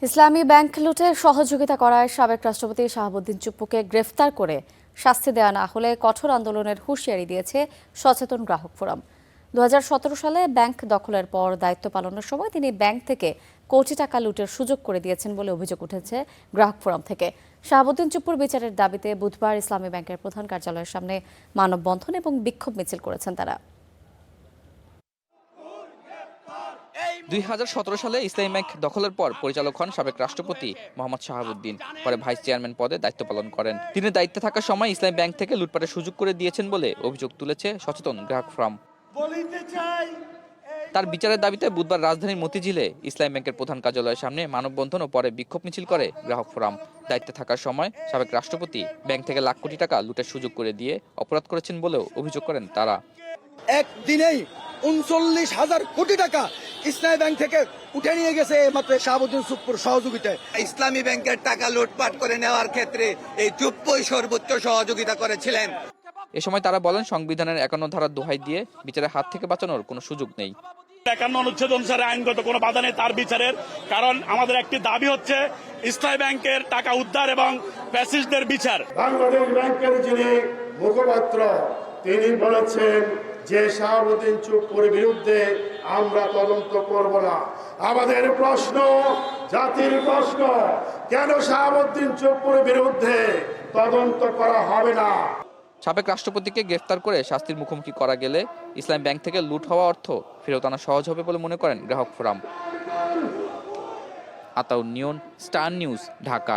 ইসলামী bank লুটে সহযোগিতা করায় সাবেক রাষ্ট্রপতি শাহাবুদ্দিন চুপ্পুকে গ্রেফতার করে শাস্তি দেওয়া না হলে কঠোর আন্দোলনের হুঁশিয়ারি দিয়েছে সচেতন গ্রাহক ফোরাম। 2017 সালে ব্যাংক দখলের পর দায়িত্ব পালনের সময় তিনি ব্যাংক থেকে কোটি টাকা লুটের সুযোগ করে দিয়েছেন বলে অভিযোগ উঠেছে গ্রাহক ফোরাম থেকে। শাহাবুদ্দিন চুপ্পুর বিচারের দাবিতে বুধবার ইসলামী ব্যাংকের প্রধান কার্যালয়ের সামনে মানববন্ধন এবং বিক্ষোভ মিছিল করেছেন তারা। 2017 সালে ইসলামী ব্যাংক দখলের পর পরিচালক হন সাবেক রাষ্ট্রপতি মোহাম্মদ শাহাবুদ্দিন। পরে ভাইস চেয়ারম্যান পদে দায়িত্ব পালন করেন। তিনি দায়িত্বে থাকার সময় ইসলামী ব্যাংক থেকে লুটপাটের সুযোগ করে দিয়েছেন বলে অভিযোগ তুলেছে সচেতন গ্রাহক ফোরাম। তার বিচারের দাবিতে বুধবার রাজধানীর মতিঝিলে ইসলামী ব্যাংকের প্রধান কার্যালয়ের সামনে মানববন্ধন ও পরে বিক্ষোভ মিছিল করে গ্রাহক ফোরাম। দায়িত্বে থাকার সময় সাবেক রাষ্ট্রপতি ব্যাংক থেকে লাখ কোটি টাকা লুটের সুযোগ করে দিয়ে অপরাধ করেছেন বলেও অভিযোগ করেন তারা। একদিনেই ৩৯,০০০ কোটি টাকা ইসলামী ব্যাংক থেকে উঠে নিয়ে গেছে মাত্র শাহাবুদ্দিন চুপ্পুর সহযোগিতায়। ইসলামী ব্যাংকের টাকা লুটপাট করে নেওয়ার ক্ষেত্রে এই চুপ্পুই সর্বোচ্চ সহযোগিতা করেছিলেন। এ সময় তারা বলেন, সংবিধানের 51 ধারার দোহাই দিয়ে বিচারের হাত থেকে বাঁচানোর কোনো সুযোগ নেই। 51 অনুচ্ছেদ অনুসারে আইনগত কোনো বাধা নেই তার বিচারের, কারণ আমাদের একটি দাবি হচ্ছে ইসলামী ব্যাংকের টাকা উদ্ধার এবং ফ্যাসিস্টদের বিচার। বাংলাদেশ ব্যাংকের যিনি মুখপাত্র তিনি বলেছেন যে শাহাবুদ্দিন চুপ্পুর বিরুদ্ধে আমরা তদন্ত করব না। আমাদের প্রশ্ন, জাতির প্রশ্ন, কেন শাহাবুদ্দিন চুপ্পুর বিরুদ্ধে তদন্ত করা হবে না? সাবেক রাষ্ট্রপতিকে গ্রেফতার করে শাস্তির মুখোমুখি করা গেলে ইসলামী ব্যাংক থেকে লুট হওয়া অর্থ ফেরত আনা সহজ হবে বলে মনে করেন গ্রাহক ফোরাম। আতাউর নিয়ন, স্টার নিউজ, ঢাকা।